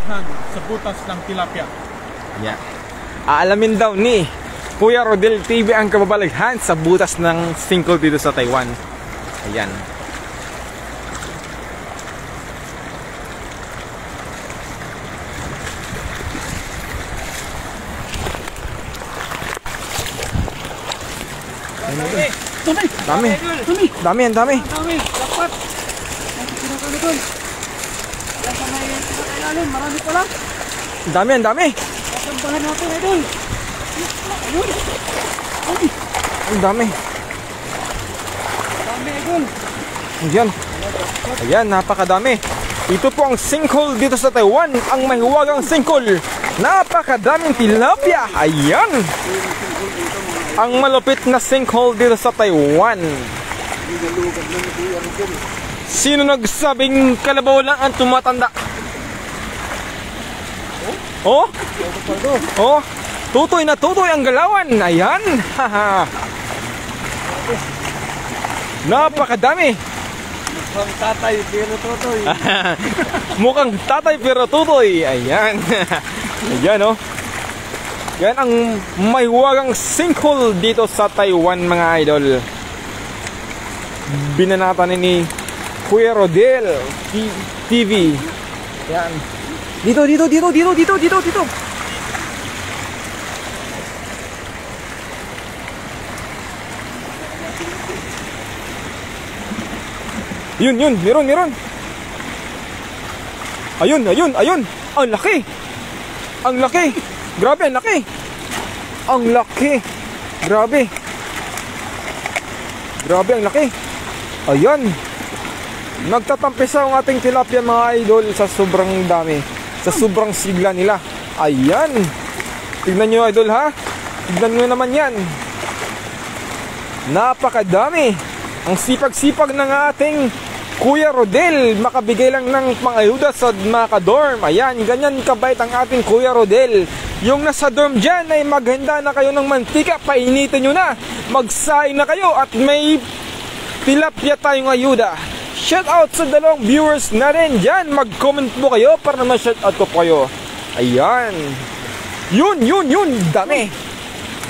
kababalaghang sa butas ng tilapia. Yeah. Aalamin daw ni Kuya Rodel TV ang kababalaghan sa butas ng sinkhole dito sa Taiwan. Ayan. Dami. Dami. Dami. Dapat. Marami pa lang. Dami. Kasambahan natin, idol. Ayun. Ang dami. Dami, idol. Ayan. Ayan, napakadami. Ito po ang sinkhole dito sa Taiwan. Ang mahiwagang sinkhole. Napakadaming tilapia. Ayan. Ang malupit na sinkhole dito sa Taiwan. Sino nagsabing kalabaw lang ang tumatanda? Oh? Oh? Tutoy na tutoy ang galawan. Ayan. Napakadami. Mukhang tatay pero tutoy. Mukhang tatay pero tutoy. Ayan. Ayan, oh. Yan ang mahiwagang sinkhole dito sa Taiwan, mga idol. Binanatan ni Kuya Rodel TV. Yan. Dito. Yun, meron. Ayun. Ang laki. Grabe, ang laki. Grabe, ang laki. Ayan. Nagtatampisa ang ating tilapia, mga idol, sa sobrang dami. Sa sobrang sigla nila. Ayan. Tignan nyo, idol, ha? Tignan nyo naman yan. Napakadami. Ang sipag-sipag ng ating Kuya Rodel, makabigay lang ng pang-ayuda sa mga ka-dorm. Ayan, ganyan kabait ang ating Kuya Rodel. Yung nasa dorm dyan ay maghanda na kayo ng mantika, painitin nyo na, magsaing na kayo at may tilapia tayong ayuda. Shout out sa dalawang viewers natin dyan, mag-comment po kayo para naman shout out ko po kayo. Ayan. Yun, dami.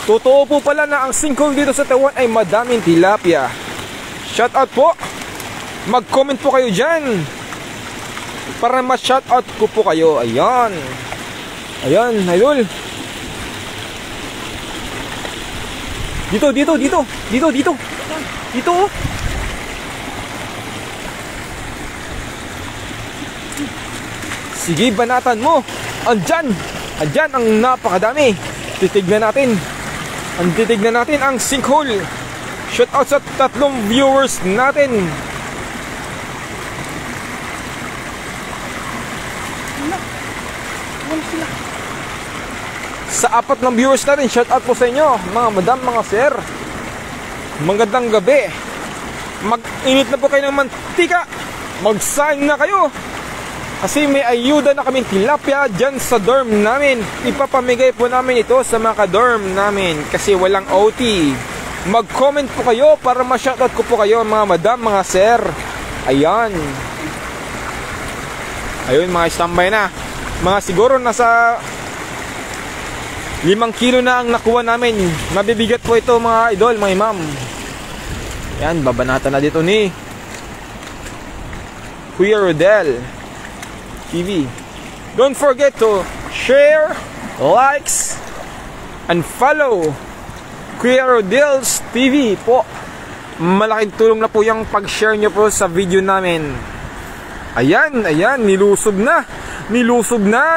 Totoo po pala na ang sinkhole dito sa Taiwan ay madaming tilapia. Shout out po. Mag-comment po kayo dyan para ma-shout out ko po kayo. Ayan, idol. Dito. Sige, banatan mo. Andyan ang napakadami. Titignan natin ang sinkhole. Shout out sa tatlong viewers natin. Sa apat ng viewers natin, shout out po sa inyo, mga madam, mga sir. Magandang gabi. Mag-init na po kayo ng mantika. Magsaing na kayo. Kasi may ayuda na kaming tilapia dyan sa dorm namin. Ipapamigay po namin ito sa mga ka-dorm namin kasi walang OT. Mag-comment po kayo para ma-shoutout ko po kayo, mga madam, mga sir. Ayan, mga standby na. Mga siguro nasa 5 kilo na ang nakuha namin. Mabibigat po ito, mga idol, mga imam. Yan, babanatan na dito ni Kuya Rodel TV. Don't forget to share, likes, and follow Kuya Rodel's TV po. Malaking tulong na po yung pag-share nyo po sa video namin. Ayan, nilusob na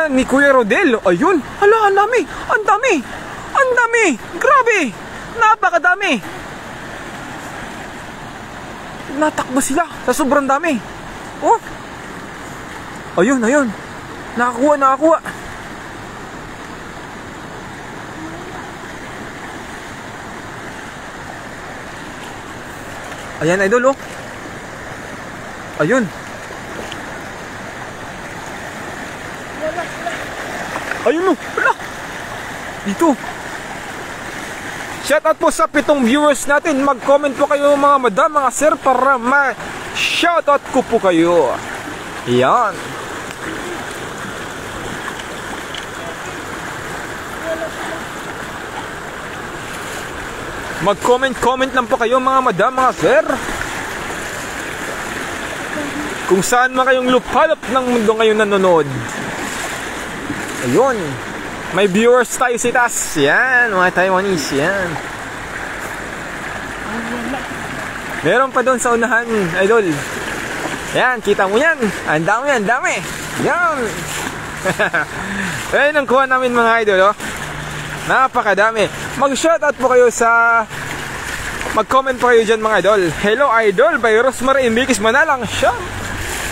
ni Kuya Rodel. Ayun, hala, ang dami, grabe, napakadami. Natakbo sila sa sobrang dami. Oh, ayun, nakakuha. Ayan, idol, oh. Ayun. Ayun, oh. Wala. Dito. Shoutout po sa 7 viewers natin. Mag-comment po kayo, mga madam, mga sir, para ma-shoutout ko po kayo. Ayan. Mag-comment lang po kayo mga madam, mga sir. Kung saan man kayong lupalop ng mundo ngayon nanonood. Ayun. May viewers tayo si Tas. Yan, mga Taiwanese. Yan. Meron pa doon sa unahan, idol. Yan, kita mo yan. Ang dami, ang dami. Yan. Ayun ang kuha namin mga idol, oh. Napakadami. Mag-shoutout po kayo sa... Mag-comment po kayo dyan mga idol. Hello idol by Rosemary Enriquez Manalang.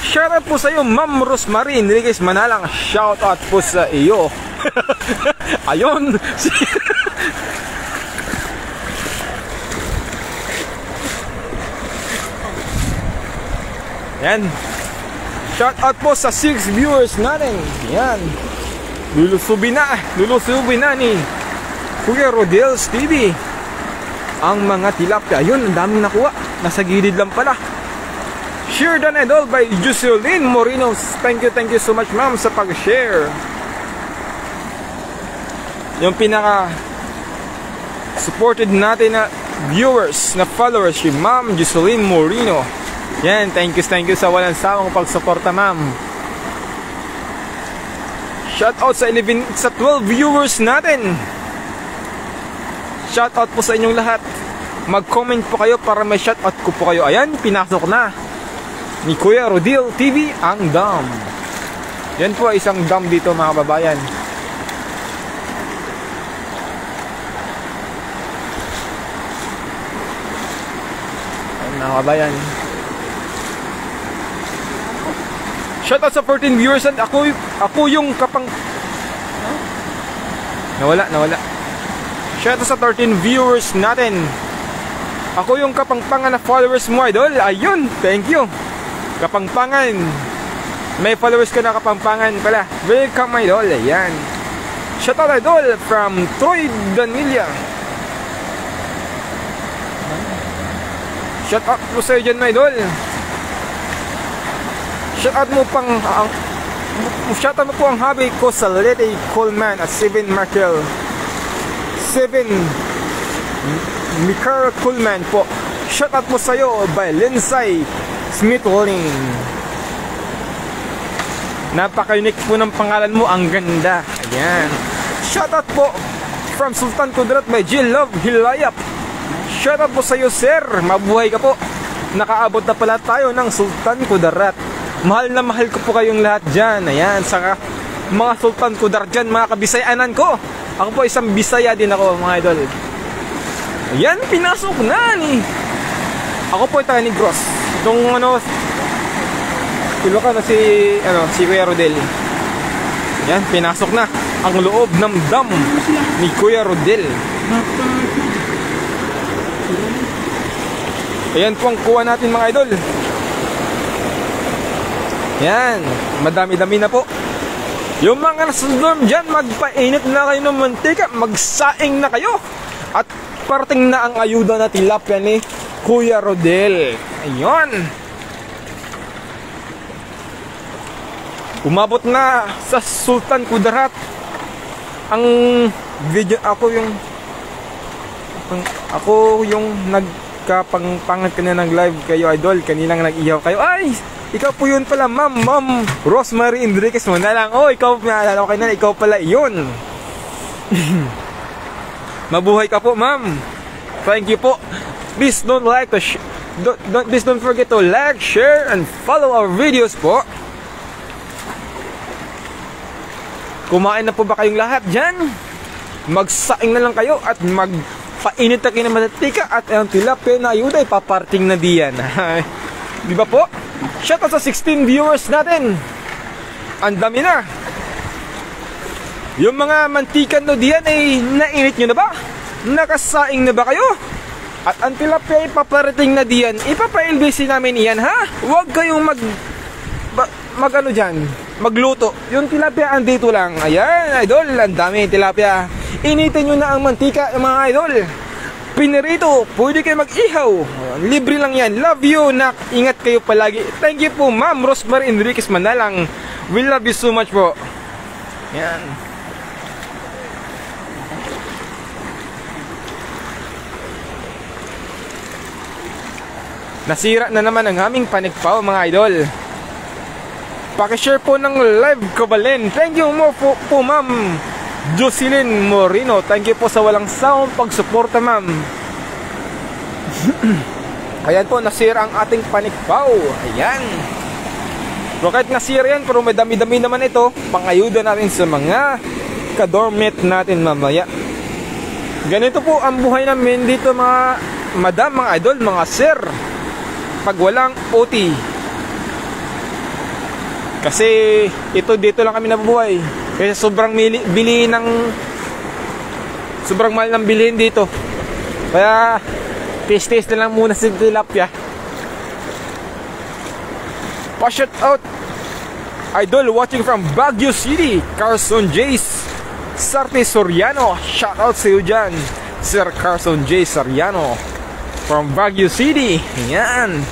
Shoutout po sa iyo Ma'am Rosemary Enriquez Manalang. Shoutout po sa iyo. Ayun. Yan. Shoutout po sa 6 viewers natin. Yan. Lulusubin na ni Kuya Rodel's TV ang mga tilapia. Ayun, ang daming nakuha. Nasa gilid lang pala. Share done and all by Jocelyn Moreno. Thank you so much ma'am sa pag-share. Yung pinaka supported natin na viewers, na followers, si Ma'am Jocelyn Moreno. Yan, thank you sa walang sawang pagsuporta ma'am. Shoutout sa 12 viewers natin. Shoutout po sa inyong lahat. Mag-comment po kayo para may shoutout ko po kayo. Ayan, pinasok na ni Kuya Rodel TV ang dam. Yan po isang dam dito mga kababayan. Ayan mga kababayan. Shoutout sa 14 viewers and ako yung kapang... Nawala. Shoutout sa 13 viewers natin. Ako yung kapangpangan na followers mo idol. Ayun, thank you. Kapangpangan. May followers ka na kapangpangan pala. Welcome idol. Ayan. Shoutout idol from Troy Danilla. Shoutout po sa iyo dyan idol. Shoutout mo po ang hobby ko sa Lady Coleman at 7 Michael Coleman po. Shoutout mo sa'yo by Lindsay Smith-Walling. Napaka-unique po ng pangalan mo. Ang ganda. Ayan. Shoutout po from Sultan Kudarat by Jill Love Hilayap. Shoutout po sa'yo sir. Mabuhay ka po. Nakaabot na pala tayo ng Sultan Kudarat. Mahal na mahal ko po kayong lahat dyan. Ayan, saka mga Sultan Kudarat dyan, mga kabisayanan ko. Ako po isang Bisaya din ako mga idol. Ayan, pinasok na ni. Ako po taga Negros. Itong Ilocan na si Kuya Rodel. Ayan, pinasok na ang loob ng dam ni Kuya Rodel. Ayan po ang kuha natin mga idol. Yan, madami-dami na po. Yung mga nasa dorm dyan, magpainit na kayo ng mantika, magsaing na kayo. At parating na ang ayuda na tilapia ni Kuya Rodel. Ayun. Umabot na sa Sultan Kudarat ang video. Ako yung nagkapangpangat kanina ng live kayo idol. Kaninang nag-ihaw kayo. Ay! Ikaw po yun pala, Ma'am Rosemary Enriquez Manalang. Oh, ikaw, naalala ko kayo na, ikaw pala yun. Mabuhay ka po, ma'am. Thank you po. Please don't forget to like, share, and follow our videos po. Kumain na po ba kayong lahat dyan? Magsaing na lang kayo at magpainit na kayo ng mantika at ang tilapia na ayuda ay paparting na diyan. Di ba po? Shoutout sa 16 viewers natin. Ang dami na. Yung mga mantikan no diyan ay nainit nyo na ba? Nakasaing na ba kayo? At ang tilapia ay paparating na diyan. Ipapailbisin namin iyan ha? Huwag kayong magluto. Yung tilapia andito lang. Ayan idol, ang dami tilapia. Initin nyo na ang mantika mga idol. Pinirito, pwede kayo mag-ihaw. Libre lang yan. Love you, nak. Ingat kayo palagi. Thank you po, Ma'am Rosemary Enriquez Manalang. We love you so much po. Yan. Nasira na naman ang aming panikpaw mga idol. Pakishare po ng live Kabalen. Thank you mo po ma'am Jocelyn Moreno. Thank you po sa walang sawang pagsuporta ma'am. Ayan po, nasira ang ating panikpaw. Ayan. Pero kahit nasira yan, pero may dami-dami naman ito. Pangayuda natin sa mga ka-dormmate natin mamaya. Ganito po ang buhay namin dito mga madam, mga idol, mga sir, pag walang OT. Kasi ito dito lang kami nabubuhay. Kasi sobrang bilihin ng sobrang mahal ng bilihin dito. Kaya taste na lang muna si tilapia. Pa-shout out idol watching from Baguio City, Carson Jace Sarte Soriano. Shout out sa iyo dyan, Sir Carson J. Soriano from Baguio City. Yan,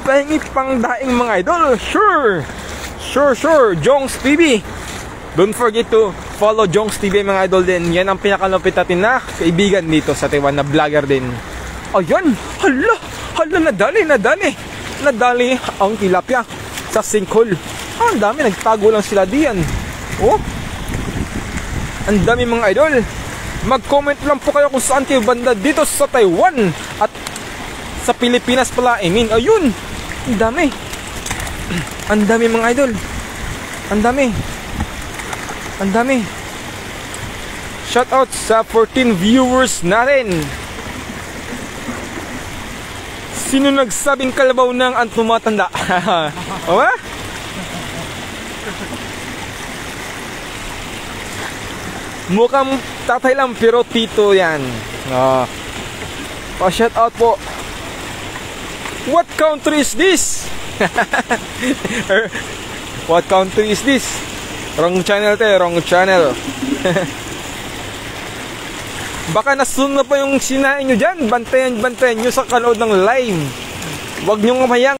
pahingi pang daing mga idol. Sure Jongs TV. Don't forget to follow Jongs TV mga idol din. Yan ang pinakalapit natin na kaibigan dito sa Taiwan na vlogger din. Ayan, hala, nadali ang tilapia sa sinkhole. Ang dami, nagtago lang sila diyan. Oh, ang dami mga idol. Mag-comment lang po kayo kung saan kayo banda dito sa Taiwan at sa Pilipinas pala, I mean. Ayun, ang dami mga idol. Ang dami. Shout out sa 14 viewers natin. Sino nagsabing kalabaw ng ang tumatanda? O ba? Mukhang tatay lang pero tito yan. Pa-shout out po. What country is this? What country is this? Wrong channel tayo, wrong channel. Baka nasunod na pa yung sinain nyo dyan. Bantayan nyo sa kanood ng live. Huwag nyo ngamayang